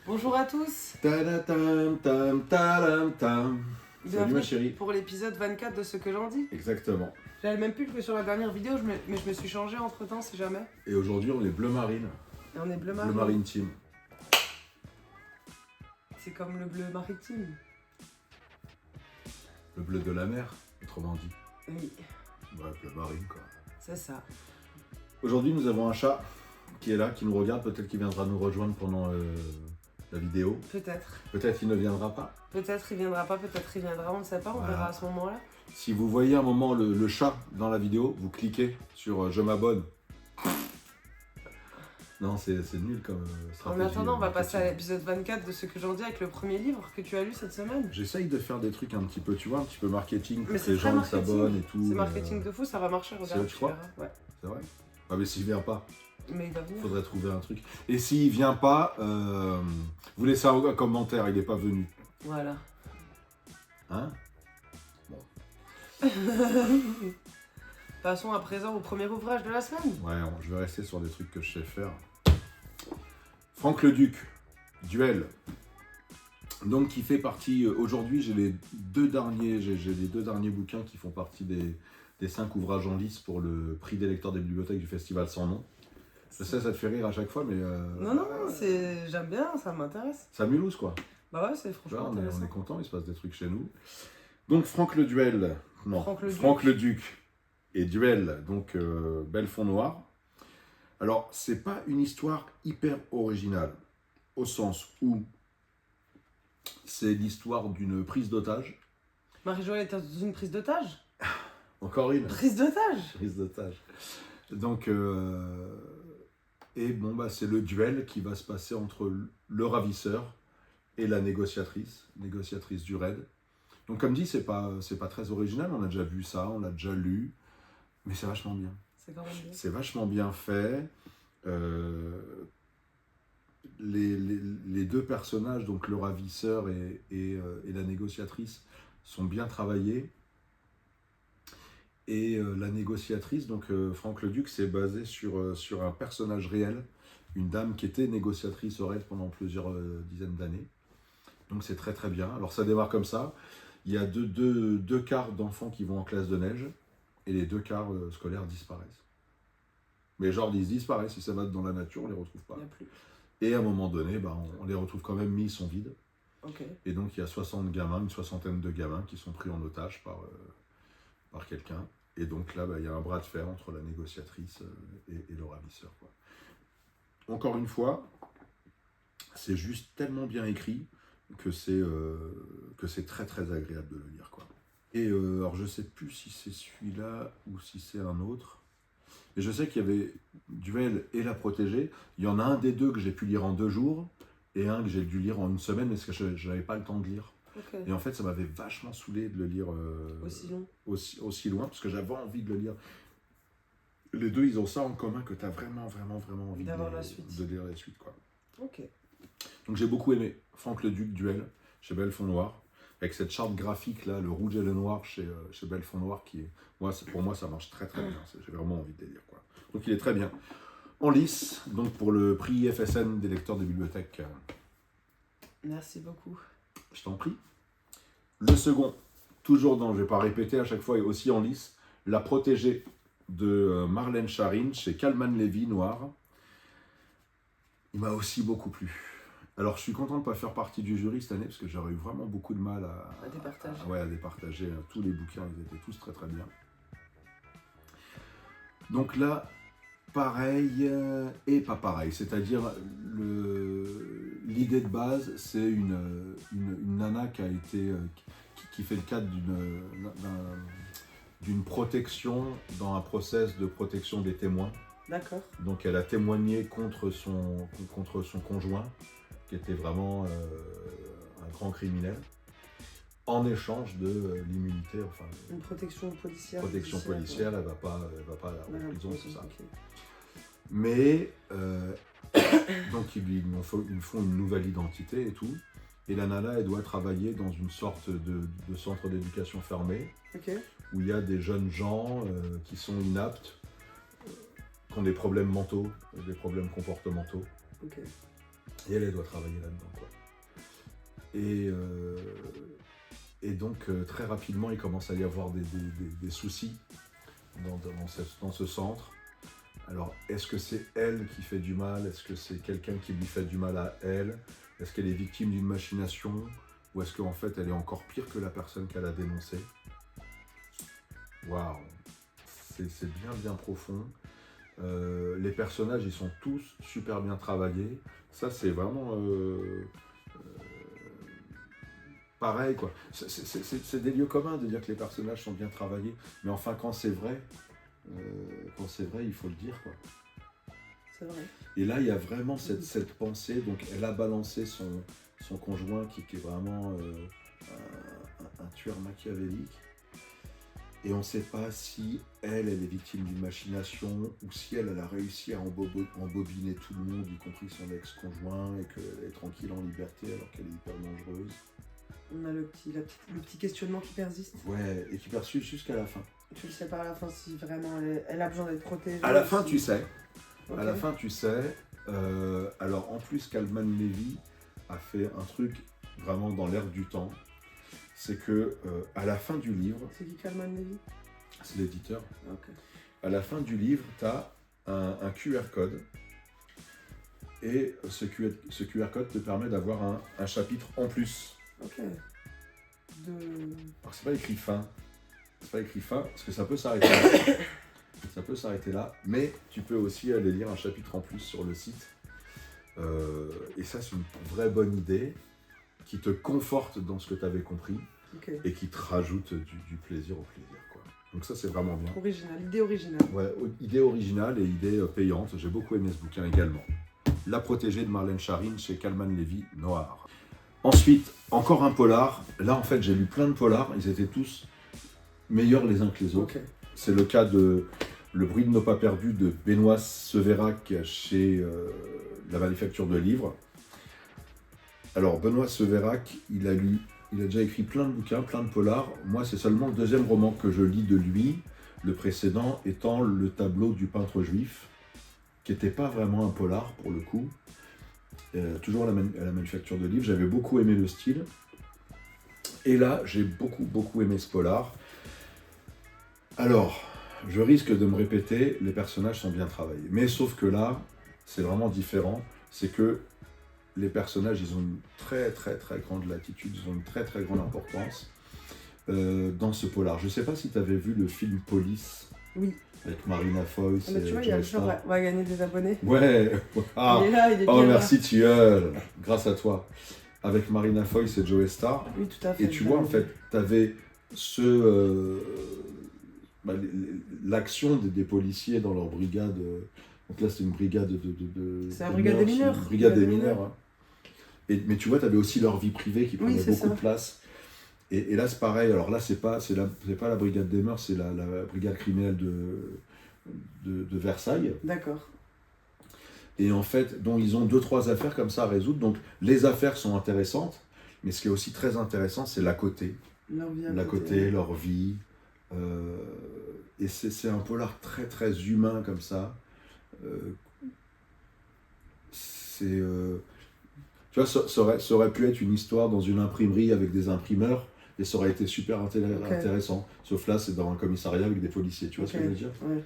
Bonjour à tous. Tadam, tam, tadam, tam. Salut Bienvenue ma chérie. pour l'épisode 24 de Ce que j'en dis. Exactement. J'avais même plus que sur la dernière vidéo, mais je me suis changé entre temps si jamais. Et aujourd'hui on est bleu marine. Et on est bleu Bleu marine. marine team. C'est comme le bleu maritime. Le bleu de la mer, autrement dit. Oui, Ouais, bleu marine quoi. c'est ça. Aujourd'hui nous avons un chat qui est là, qui nous regarde. Peut-être qu'il viendra nous rejoindre pendant la vidéo. Peut-être. Peut-être qu'il ne viendra pas. Peut-être il viendra pas, peut-être il viendra, on ne sait pas, on Voilà. verra à ce moment-là. Si vous voyez un moment le chat dans la vidéo, vous cliquez sur je m'abonne. Non, c'est nul comme En stratégie. attendant, on va passer à marketing. l'épisode 24 de Ce que j'en dis avec le premier livre que tu as lu cette semaine. J'essaye de faire des trucs un petit peu, tu vois, un petit peu marketing pour Mais que c'est les très gens marketing. s'abonnent et tout. C'est mais, marketing de fou, ça va marcher, regarde. tu crois verras. Ouais. C'est vrai. Ah mais s'il vient pas, Mais il va il venir. faudrait trouver un truc. Et s'il vient pas, vous laissez un commentaire, il n'est pas venu. Voilà. Hein? Passons à présent au premier ouvrage de la semaine. Ouais, je vais rester sur des trucs que je sais faire. Franck Leduc, Duel. Donc qui fait partie, aujourd'hui j'ai les deux derniers bouquins qui font partie des 5 ouvrages en lice pour le prix des lecteurs des bibliothèques du festival Sans Nom. Je sais, ça te fait rire à chaque fois, mais... Non, j'aime bien, ça m'intéresse. Ça m'élouse quoi. Bah ouais, c'est Tu vois, franchement on intéressant. est content, il se passe des trucs chez nous. Donc Franck le Duel, non, Franck le Leduc et Duel, donc Belfond Noir. Alors, c'est pas une histoire hyper originale, au sens où c'est l'histoire d'une prise d'otage. Marie-Joëlle était dans une prise d'otage. Encore une Prise d'otage. prise d'otage. Donc, et bon, bah, c'est le duel qui va se passer entre le ravisseur et la négociatrice du raid. Donc comme dit, c'est pas très original, on a déjà vu ça, on l'a déjà lu, mais c'est vachement bien. C'est quand même bien. C'est vachement bien fait. Les deux personnages, donc le ravisseur et la négociatrice, sont bien travaillés. Et la négociatrice, donc Franck Leduc, c'est basé sur un personnage réel, une dame qui était négociatrice au raid pendant plusieurs dizaines d'années. Donc c'est très très bien. Alors ça démarre comme ça. Il y a deux quarts d'enfants qui vont en classe de neige et les 2 quarts scolaires disparaissent. Mais genre ils disparaissent, ils s'abattent dans la nature, on les retrouve pas. Il n'y a plus. Et à un moment donné, bah, on les retrouve quand même, mais ils sont vides. Ok. Et donc il y a 60 gamins, une soixantaine de gamins qui sont pris en otage par quelqu'un. Et donc là, bah, il y a un bras de fer entre la négociatrice et le ravisseur, quoi. Encore une fois, c'est juste tellement bien écrit que c'est très très agréable de le lire, quoi. Et alors je sais plus si c'est celui-là ou si c'est un autre, mais je sais qu'il y avait Duel et La Protégée. Il y en a un des deux que j'ai pu lire en 2 jours et un que j'ai dû lire en 1 semaine parce que je n'avais pas le temps de lire. Ok. Et en fait ça m'avait vachement saoulé de le lire Aussi long. aussi loin parce que j'avais envie de le lire. Les deux ils ont ça en commun que tu as vraiment envie D'avoir de la suite. lire la suite, quoi. Ok. Donc j'ai beaucoup aimé Franck Leduc, Duel, chez Belfond Noir, avec cette charte graphique là, le rouge et le noir chez Belfond Noir, qui est, pour moi ça marche très très bien, j'ai vraiment envie de les lire, quoi. Donc il est très bien. En lice, donc pour le prix FSN des lecteurs des bibliothèques, Merci beaucoup. je t'en prie. Le second, toujours dans, je ne vais pas répéter à chaque fois, et aussi en lice, La Protégée de Marlène Charine, chez Calman Lévy, Noir. Il m'a aussi beaucoup plu. Alors, je suis content de ne pas faire partie du jury cette année, parce que j'aurais eu vraiment beaucoup de mal À départager. à départager. Tous les bouquins, ils étaient tous très très bien. Donc là, pareil et pas pareil. C'est-à-dire, l'idée de base, c'est une nana qui a été, qui fait le cadre d'une protection dans un process de protection des témoins. D'accord. Donc elle a témoigné contre son conjoint, qui était vraiment un grand criminel, en échange de l'immunité, enfin Une protection policière. protection policière, elle va pas Ouais, en prison, tout ça. ok. Mais donc ils lui font une nouvelle identité et tout. Et la nana, elle doit travailler dans une sorte de centre d'éducation fermé, Ok. où il y a des jeunes gens qui sont inaptes, qui ont des problèmes mentaux, des problèmes comportementaux. Ok. Et elle doit travailler là-dedans, quoi. Et donc, très rapidement, il commence à y avoir des soucis dans ce centre. Alors, est-ce que c'est elle qui fait du mal? Est-ce que c'est quelqu'un qui lui fait du mal à elle? Est-ce qu'elle est victime d'une machination? Ou est-ce qu'en fait, elle est encore pire que la personne qu'elle a dénoncée? Waouh! C'est bien, bien profond. Les personnages, ils sont tous super bien travaillés. Ça, c'est vraiment pareil, quoi. C'est des lieux communs de dire que les personnages sont bien travaillés. Mais enfin, quand c'est vrai, il faut le dire, quoi. C'est vrai. Et là, il y a vraiment cette pensée. Donc, elle a balancé son conjoint qui est vraiment un tueur machiavélique. Et on ne sait pas si elle est victime d'une machination ou si elle a réussi à embobiner tout le monde, y compris son ex-conjoint, et qu'elle est tranquille en liberté alors qu'elle est hyper dangereuse. On a le petit questionnement qui persiste. Ouais, et qui persiste jusqu'à la fin. Tu le sais pas à la fin si vraiment elle a besoin d'être protégée. À la fin, tu sais. Okay. À la fin, tu sais. Alors, en plus, Kalman Levy a fait un truc vraiment dans l'air du temps. C'est que à la fin du livre... C'est qui Kalman Levy? C'est l'éditeur. Okay. À la fin du livre, tu as un QR code. Et ce QR code te permet d'avoir un chapitre en plus. Ok. Alors, c'est pas écrit fin. C'est pas écrit fin, parce que ça peut s'arrêter là. Ça peut s'arrêter là. Mais tu peux aussi aller lire un chapitre en plus sur le site. Et ça, c'est une vraie bonne idée qui te conforte dans ce que tu avais compris, okay, et qui te rajoute du plaisir au plaisir, quoi. Donc ça, c'est vraiment bien. Original, idée originale. Ouais, idée originale et idée payante. J'ai beaucoup aimé ce bouquin également. La protégée de Marlène Charine chez Kalman Levy, Noir. Ensuite, encore un polar. Là, en fait, j'ai lu plein de polars. Ils étaient tous meilleurs les uns que les autres. Okay. C'est le cas de Le bruit de nos pas perdus de Benoît Severac chez la Manufacture de Livres. Alors, Benoît Severac, il a déjà écrit plein de bouquins, plein de polars. Moi, c'est seulement le deuxième roman que je lis de lui, le précédent étant Le tableau du peintre juif, qui n'était pas vraiment un polar, pour le coup. Toujours à la Manufacture de Livres, j'avais beaucoup aimé le style. Et là, j'ai beaucoup aimé ce polar. Alors, je risque de me répéter, les personnages sont bien travaillés. Mais sauf que là, c'est vraiment différent. C'est que les personnages, ils ont une très grande latitude, ils ont une très grande importance dans ce polar. Je ne sais pas si tu avais vu le film Police. Oui. Avec Marina Foïs. Tu vois, il y a le jour, on va gagner des abonnés. Ouais. Ah. Il est là, il est bien. Oh, merci Tilleul, grâce à toi. Avec Marina Foïs et Joe Star. Oui, tout à fait. Et tu vois, en fait, tu avais l'action des policiers dans leur brigade. Donc là, c'est une brigade c'est la brigade des mineurs. Une brigade des mineurs. Hein. Mais tu vois, tu avais aussi leur vie privée qui prenait beaucoup de place. Et là, c'est pareil. Alors là, c'est pas la brigade des mœurs, c'est la brigade criminelle de Versailles. D'accord. Et en fait, dont ils ont 2-3 affaires comme ça à résoudre. Donc, les affaires sont intéressantes, mais ce qui est aussi très intéressant, c'est l'à côté. Leur vie à côté, leur vie. Et c'est un polar très humain comme ça. Tu vois, ça aurait pu être une histoire dans une imprimerie avec des imprimeurs, et ça aurait été super intéressant. Sauf là, c'est dans un commissariat avec des policiers, tu vois ce que je veux dire? Ouais.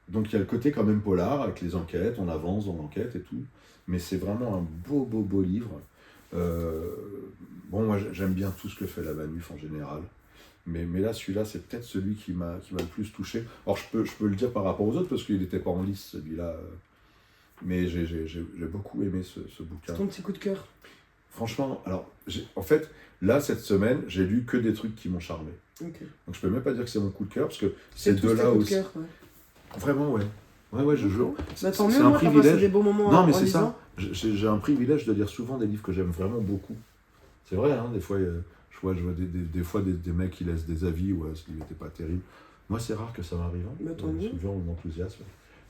Donc il y a le côté quand même polar, avec les enquêtes, on avance dans l'enquête et tout. Mais c'est vraiment un beau livre. Bon, moi j'aime bien tout ce que fait la Manuf en général. Mais là, celui-là, c'est peut-être celui qui m'a le plus touché. Alors je peux le dire par rapport aux autres, parce qu'il n'était pas en liste, celui-là. Mais j'ai beaucoup aimé ce bouquin. C'est ton petit coup de cœur? Franchement, alors, en fait, là, cette semaine, j'ai lu que des trucs qui m'ont charmé. Okay. Donc je peux même pas dire que c'est mon coup de cœur, parce que c'est de là aussi. Cœur, ouais. Vraiment, ouais. Ouais, je jure. Bah, tant mieux, moi, t'as passé des bons moments. Non, mais c'est ça. J'ai un privilège de lire souvent des livres que j'aime vraiment beaucoup. C'est vrai, hein, des fois, je vois des fois des mecs qui laissent des avis où ce livre n'était pas terrible. Moi, c'est rare que ça m'arrive. Hein. Bah, tant mieux. Souvent, on m'enthousiasme.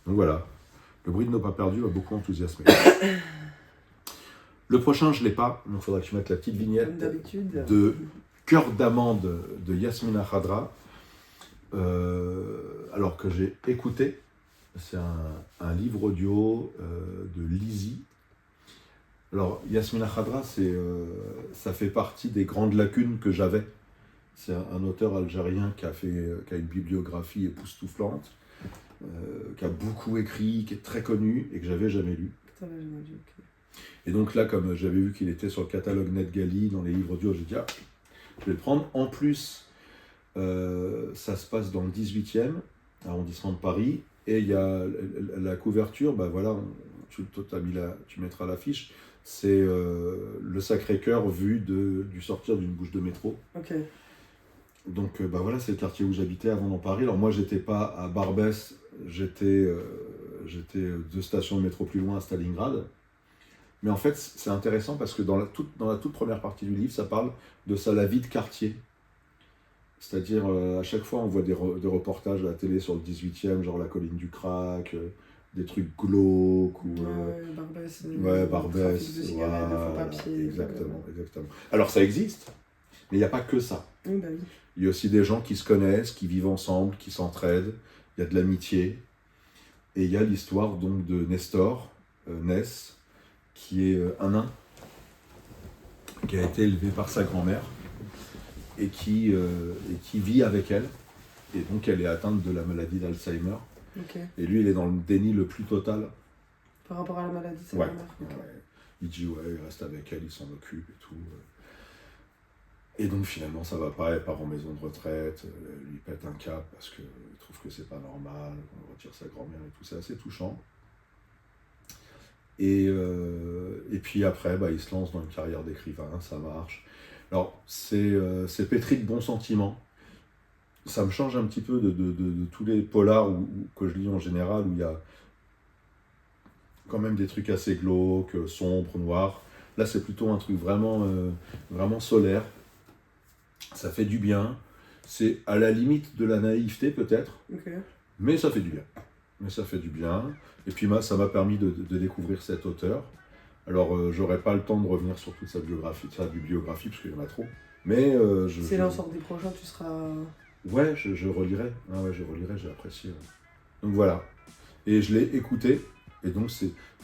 Donc voilà. Le bruit de nos pas perdus m'a beaucoup enthousiasmé. Le prochain, je ne l'ai pas. Donc il faudra que tu mettes la petite vignette de Cœur d'amande de Yasmina Khadra. Alors que j'ai écouté. C'est un livre audio de Lizzie. Alors, Yasmina Khadra, ça fait partie des grandes lacunes que j'avais. C'est un auteur algérien qui a une bibliographie époustouflante, qui a beaucoup écrit, qui est très connu et que j'avais jamais lu. Putain, là, j'ai dit, ok. Et donc là, comme j'avais vu qu'il était sur le catalogue NetGalley, dans les livres audio, j'ai dit, ah, je vais le prendre. En plus, ça se passe dans le 18e arrondissement de Paris, et il y a la couverture, bah voilà, tu mettras l'affiche, c'est le Sacré-Cœur vu du sortir d'une bouche de métro. Ok. Donc bah voilà, c'est le quartier où j'habitais avant dans Paris. Alors moi, j'étais pas à Barbès, j'étais 2 stations de métro plus loin à Stalingrad. Mais en fait, c'est intéressant parce que dans la toute première partie du livre, ça parle de la vie de quartier. C'est-à-dire, à chaque fois, on voit des reportages à la télé sur le 18e, genre la colline du crack, des trucs glauques, ou... Barbès. Barbès, Trafic de cigarettes, de faux papiers. exactement. Alors, ça existe, mais il n'y a pas que ça. Oui, bah oui. Il y a aussi des gens qui se connaissent, qui vivent ensemble, qui s'entraident, il y a de l'amitié. Et il y a l'histoire donc de Nestor, Ness, qui est un nain, qui a été élevé par sa grand-mère, et qui vit avec elle. Et donc elle est atteinte de la maladie d'Alzheimer. Ok. Et lui, il est dans le déni le plus total. Par rapport à la maladie de sa Ouais. grand-mère. Ok. Ouais. Il dit ouais, il reste avec elle, il s'en occupe et tout. Et donc finalement, ça va pas, elle part en maison de retraite, elle lui pète un câble parce qu'il trouve que c'est pas normal, qu'on retire sa grand-mère et tout, c'est assez touchant. Et puis après, bah, il se lance dans une carrière d'écrivain, ça marche. Alors, c'est pétri de bons sentiments. Ça me change un petit peu de tous les polars que je lis en général, où il y a quand même des trucs assez glauques, sombres, noirs. Là, c'est plutôt un truc vraiment solaire. Ça fait du bien. C'est à la limite de la naïveté, peut-être, Ok. mais ça fait du bien. Et puis, ça m'a permis de découvrir cet auteur. Alors, j'aurais pas le temps de revenir sur toute sa bibliographie, parce qu'il y en a trop. Mais Si là, on sort des prochains, tu seras... Ouais, je relirai. Ah ouais, je relirai, j'ai apprécié. Donc voilà. Et je l'ai écouté. Et donc,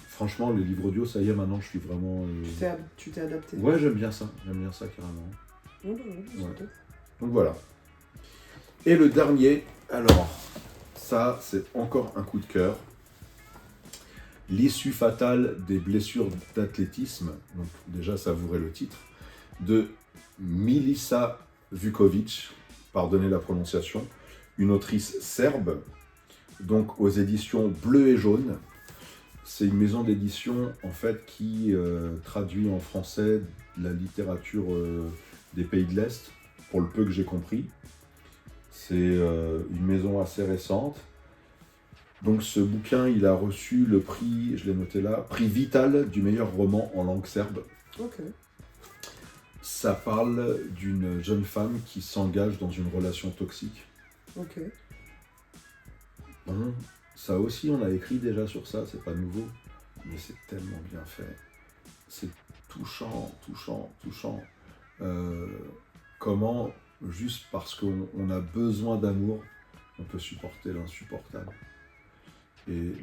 franchement, les livres audio, ça y est, maintenant, je suis vraiment... Tu t'es adapté. Ouais, j'aime bien ça carrément. Ouais. Donc voilà. Et le dernier, alors, ça, c'est encore un coup de cœur. L'issue fatale des blessures d'athlétisme, donc déjà savourez le titre, de Milica Vukovic, pardonnez la prononciation, une autrice serbe, donc aux éditions Bleu et Jaune. C'est une maison d'édition en fait qui traduit en français la littérature des pays de l'Est, pour le peu que j'ai compris. C'est une maison assez récente. Donc ce bouquin, il a reçu le prix, je l'ai noté là, prix Vital du meilleur roman en langue serbe. Ok. Ça parle d'une jeune femme qui s'engage dans une relation toxique. Ok. Bon, ça aussi, on a écrit déjà sur ça, c'est pas nouveau, mais c'est tellement bien fait. C'est touchant. Comment, juste parce qu'on a besoin d'amour, on peut supporter l'insupportable. Et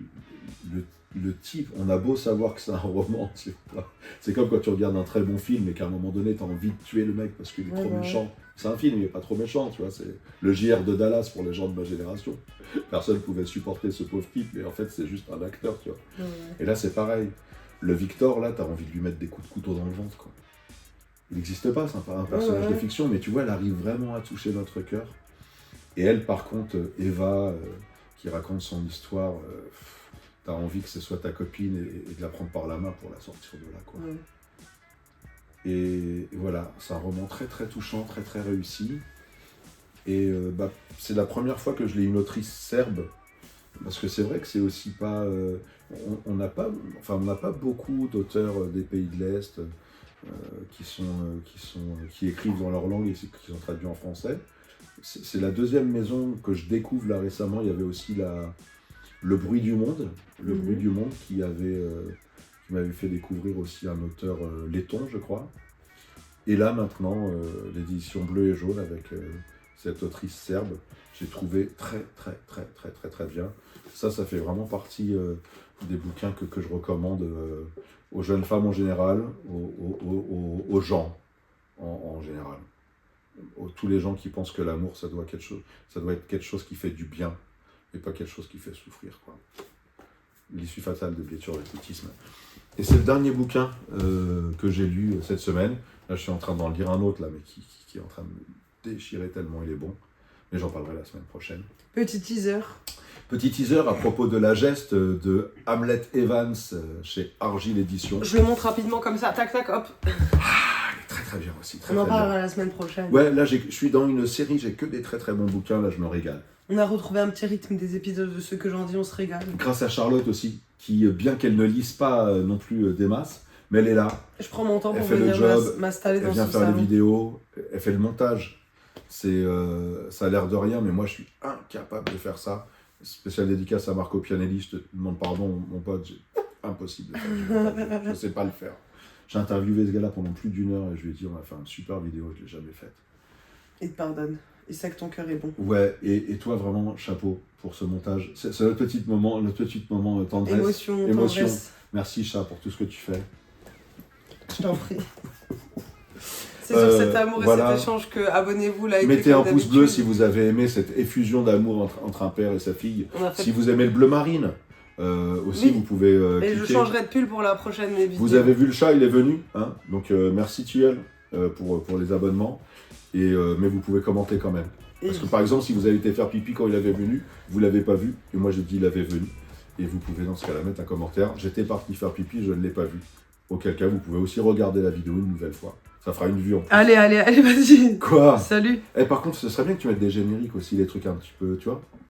le type, on a beau savoir que c'est un roman, c'est comme quand tu regardes un très bon film et qu'à un moment donné, tu as envie de tuer le mec parce qu'il est trop méchant. C'est un film, il n'est pas trop méchant, tu vois, c'est le JR de Dallas pour les gens de ma génération. Personne ne pouvait supporter ce pauvre type, mais en fait, c'est juste un acteur, tu vois. Et là, c'est pareil. Le Victor, là, tu as envie de lui mettre des coups de couteau dans le ventre, quoi. Il n'existe pas, c'est un personnage de fiction, mais tu vois, elle arrive vraiment à toucher notre cœur. Et elle, par contre, Eva, qui raconte son histoire, t'as envie que ce soit ta copine et de la prendre par la main pour la sortir de là, quoi. Et voilà, c'est un roman très très touchant, très très réussi. Et c'est la première fois que je lis une autrice serbe, parce que c'est vrai que c'est aussi pas... on n'a pas beaucoup d'auteurs des pays de l'Est qui écrivent dans leur langue et qui sont traduits en français. C'est la deuxième maison que je découvre là récemment. Il y avait aussi Le Bruit du Monde, Bruit du Monde qui m'avait fait découvrir aussi un auteur letton, je crois. Et là maintenant, l'édition Bleu et Jaune avec cette autrice serbe, j'ai trouvé très bien. Ça fait vraiment partie des bouquins que je recommande aux jeunes femmes en général, aux gens en général. Tous les gens qui pensent que l'amour, ça doit être quelque chose qui fait du bien et pas quelque chose qui fait souffrir, quoi. L'issue fatale de Bléture l'écoutisme. Et c'est le dernier bouquin que j'ai lu cette semaine. Là, je suis en train d'en lire un autre, là, mais qui est en train de me déchirer tellement il est bon. Mais j'en parlerai la semaine prochaine. Petit teaser. Petit teaser à propos de la geste de Hamlet Evans chez Argile Éditions. Je le montre rapidement comme ça, tac tac, hop. Ah, il est très très bien aussi. Très, On en très bien. parlera la semaine prochaine. Ouais, là je suis dans une série, j'ai que des très très bons bouquins, là je me régale. On a retrouvé un petit rythme des épisodes de ceux que j'en dis, on se régale. Grâce à Charlotte aussi, qui bien qu'elle ne lise pas non plus des masses, mais elle est là, Je prends mon temps Elle pour fait le venir job, m'installer elle dans vient ce faire les salon. vidéos, elle fait le montage. Ça a l'air de rien, mais moi je suis incapable de faire ça. Spécial dédicace à Marco Pianelli, je te demande pardon, mon pote, impossible de faire du montage. Je ne sais pas le faire. J'ai interviewé ce gars-là pendant plus d'1 heure et je lui ai dit on va faire une super vidéo, je ne l'ai jamais faite. Il te pardonne. Il sait que ton cœur est bon. Ouais, et toi vraiment, chapeau pour ce montage. C'est notre petit moment tendresse. Émotion, Émotion. tendresse. Merci chat pour tout ce que tu fais. Je t'en prie. C'est sur cet amour voilà. et cet échange que abonnez-vous, likez. Mettez un comme pouce bleu d'habitude. si vous avez aimé cette effusion d'amour entre un père et sa fille. On a fait... Si vous aimez le bleu marine, aussi Oui. vous pouvez Et je cliquer. changerai de pull pour la prochaine vidéo. Vous avez vu le chat, il est venu. Hein, donc merci Tuel pour les abonnements. Mais vous pouvez commenter quand même. Parce que par exemple, si vous avez été faire pipi quand il avait venu, vous ne l'avez pas vu. Et moi j'ai dit il avait venu. Et vous pouvez dans ce cas-là mettre un commentaire. J'étais parti faire pipi, je ne l'ai pas vu. Auquel cas, vous pouvez aussi regarder la vidéo une nouvelle fois. Ça fera une vue en plus. Allez, vas-y. Quoi? Salut. Par contre, ce serait bien que tu mettes des génériques aussi, les trucs un petit peu, tu vois.